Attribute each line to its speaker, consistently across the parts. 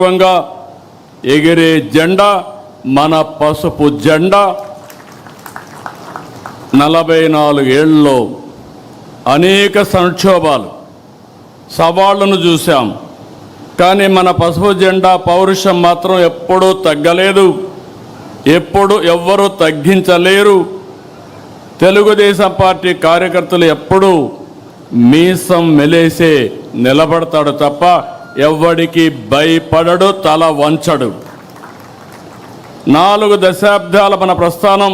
Speaker 1: గర్వంగా ఎగిరే జెండా మన పసుపు జెండా. 44 ఏళ్లలో అనేక సంక్షోభాలు సవాళ్లను చూశాం. కానీ మన పసుపు జెండా పౌరుషం మాత్రం ఎప్పుడూ తగ్గలేదు, ఎప్పుడు ఎవ్వరూ తగ్గించలేరు. తెలుగుదేశం పార్టీ కార్యకర్తలు ఎప్పుడూ మీసం మెలేసే నిలబడతాడు తప్ప ఎవ్వడికి భయపడడు, తల వంచడు. 4 దశాబ్దాల మన ప్రస్థానం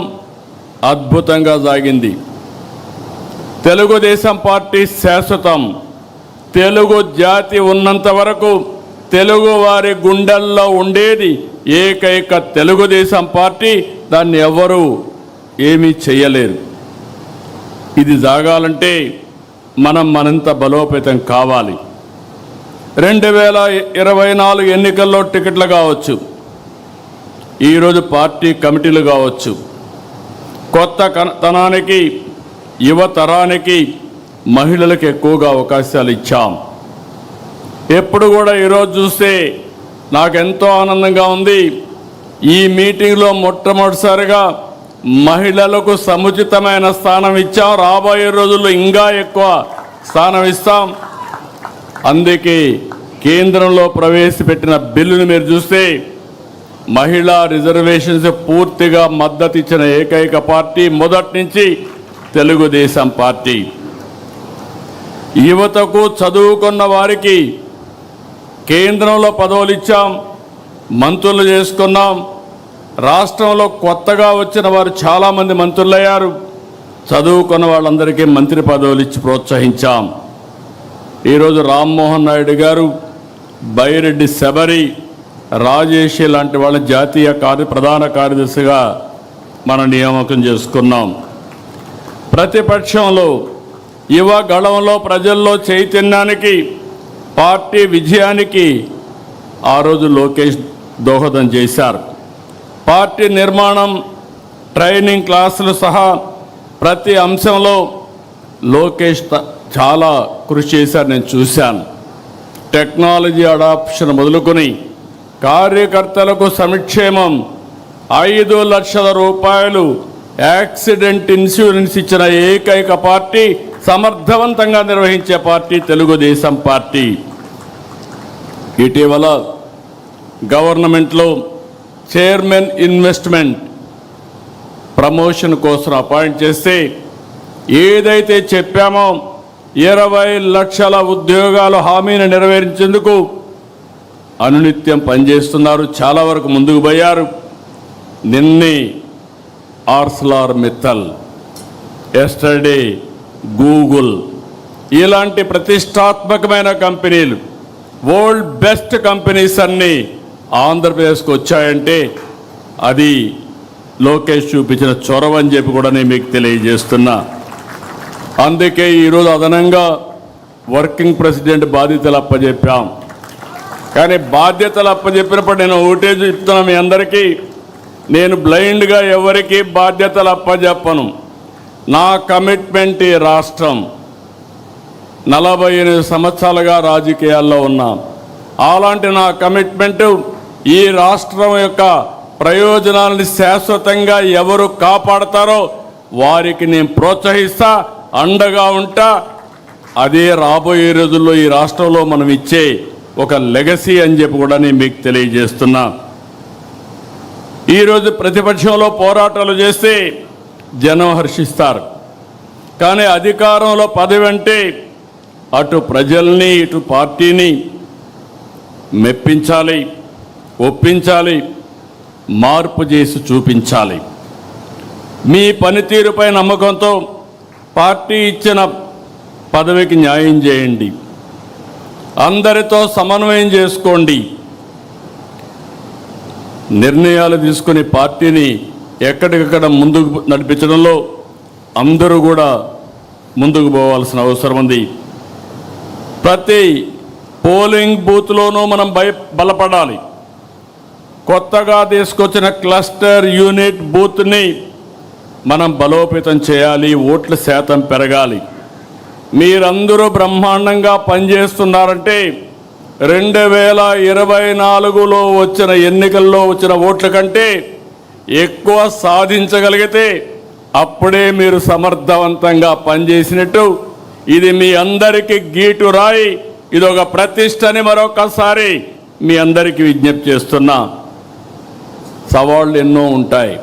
Speaker 1: అద్భుతంగా సాగింది. తెలుగుదేశం పార్టీ శాశ్వతం. తెలుగు జాతి ఉన్నంత వరకు తెలుగు వారి గుండెల్లో ఉండేది ఏకైక తెలుగుదేశం పార్టీ. దాన్ని ఎవరు ఏమీ చేయలేరు. ఇది సాగాలంటే మనం మరింత బలోపేతం కావాలి. 2024 ఎన్నికల్లో టికెట్లు కావచ్చు, ఈరోజు పార్టీ కమిటీలు కావచ్చు, కొత్త తనానికి యువతరానికి మహిళలకు ఎక్కువగా అవకాశాలు ఇచ్చాం. ఎప్పుడు కూడా ఈరోజు చూస్తే నాకెంతో ఆనందంగా ఉంది. ఈ మీటింగ్లో మొట్టమొదటిసారిగా మహిళలకు సముచితమైన స్థానం ఇచ్చాం. రాబోయే రోజుల్లో ఇంకా ఎక్కువ స్థానం ఇస్తాం. అందుకే కేంద్రంలో ప్రవేశపెట్టిన బిల్లును మీరు చూస్తే మహిళా రిజర్వేషన్స్ పూర్తిగా మద్దతు ఇచ్చిన ఏకైక పార్టీ మొదటి నుంచి తెలుగుదేశం పార్టీ. యువతకు చదువుకున్న వారికి కేంద్రంలో పదవులు ఇచ్చాం, మంత్రులు చేసుకున్నాం. రాష్ట్రంలో కొత్తగా వచ్చిన వారు చాలామంది మంత్రులయ్యారు. చదువుకున్న వాళ్ళందరికీ మంత్రి పదవులు ఇచ్చి ప్రోత్సహించాం. ఈరోజు రామ్మోహన్ నాయుడు గారు, బైరెడ్డి శబరి, రాజేష్ లాంటి వాళ్ళ జాతీయ ప్రధాన కార్యదర్శిగా మనం నియామకం చేసుకున్నాం. ప్రతిపక్షంలో యువ గళంలో ప్రజల్లో చైతన్యానికి, పార్టీ విజయానికి ఆ రోజు లోకేష్ దోహదం చేశారు. పార్టీ నిర్మాణం, ట్రైనింగ్ క్లాసులు సహా ప్రతి అంశంలో లోకేష్ చాలా కృషి చేశారు, నేను చూశాను. టెక్నాలజీ అడాప్షన్ మొదలుకొని కార్యకర్తలకు సంక్షేమం, 5 లక్షల రూపాయలు యాక్సిడెంట్ ఇన్సూరెన్స్ ఇచ్చిన ఏకైక పార్టీ, సమర్థవంతంగా నిర్వహించే పార్టీ తెలుగుదేశం పార్టీ. ఇటీవల గవర్నమెంట్లో చైర్మన్ ఇన్వెస్ట్మెంట్ ప్రమోషన్ కోసం అపాయింట్ చేస్తే ఏదైతే చెప్పామో 20 లక్షల ఉద్యోగాల హామీని నెరవేర్చేందుకు అనునిత్యం పనిచేస్తున్నారు. చాలా వరకు ముందుకు పోయారు. నిన్నే ఆర్సెలర్ మిత్తల్, ఎస్టర్డే గూగుల్, ఇలాంటి ప్రతిష్టాత్మకమైన కంపెనీలు, వరల్డ్ బెస్ట్ కంపెనీస్ అన్నీ ఆంధ్రప్రదేశ్కి వచ్చాయంటే అది లోకేష్ చూపించిన చొరవ అని చెప్పి కూడా నేను మీకు తెలియజేస్తున్నా. అందుకే ఈరోజు అదనంగా వర్కింగ్ ప్రెసిడెంట్ బాధ్యతలు అప్పచెప్పాం. కానీ బాధ్యతలు అప్పచెప్పినప్పుడు నేను ఒకటే చెప్తున్నా మీ అందరికీ, నేను బ్లైండ్గా ఎవరికి బాధ్యతలు అప్పచెప్పను. నా కమిట్మెంట్ ఈ రాష్ట్రం. 48 సంవత్సరాలుగా రాజకీయాల్లో ఉన్నా. అలాంటి నా కమిట్మెంట్ ఈ రాష్ట్రం యొక్క ప్రయోజనాలను శాశ్వతంగా ఎవరు కాపాడతారో వారికి నేను ప్రోత్సహిస్తా, అండగా ఉంటా. అదే రాబోయే రోజుల్లో ఈ రాష్ట్రంలో మనం ఇచ్చే ఒక లెగసీ అని చెప్పి కూడా నేను మీకు తెలియజేస్తున్నా. ఈరోజు ప్రతిపక్షంలో పోరాటాలు చేస్తే జనం హర్షిస్తారు. కానీ అధికారంలో పదవి అంటే అటు ప్రజల్ని ఇటు పార్టీని మెప్పించాలి, ఒప్పించాలి, మార్పు చేసి చూపించాలి. మీ పనితీరుపై నమ్మకంతో పార్టీ ఇచ్చిన పదవికి న్యాయం చేయండి, అందరితో సమన్వయం చేసుకోండి. నిర్ణయాలు తీసుకుని పార్టీని ఎక్కడికక్కడ ముందుకు నడిపించడంలో అందరూ కూడా ముందుకు పోవాల్సిన అవసరం ఉంది. ప్రతి పోలింగ్ బూత్లోనూ మనం బలపడాలి. కొత్తగా తీసుకొచ్చిన క్లస్టర్ యూనిట్ బూత్ని మనం బలోపేతం చేయాలి. ఓట్ల శాతం పెరగాలి. మీరందరూ బ్రహ్మాండంగా పనిచేస్తున్నారంటే 2024లో వచ్చిన ఎన్నికల్లో వచ్చిన ఓట్ల కంటే ఎక్కువ సాధించగలిగితే అప్పుడే మీరు సమర్థవంతంగా పనిచేసినట్టు. ఇది మీ అందరికీ గీటు రాయి, ఇది ఒక ప్రతిష్టని మరొకసారి మీ అందరికీ విజ్ఞప్తి చేస్తున్నా. సవాళ్ళు ఎన్నో ఉంటాయి.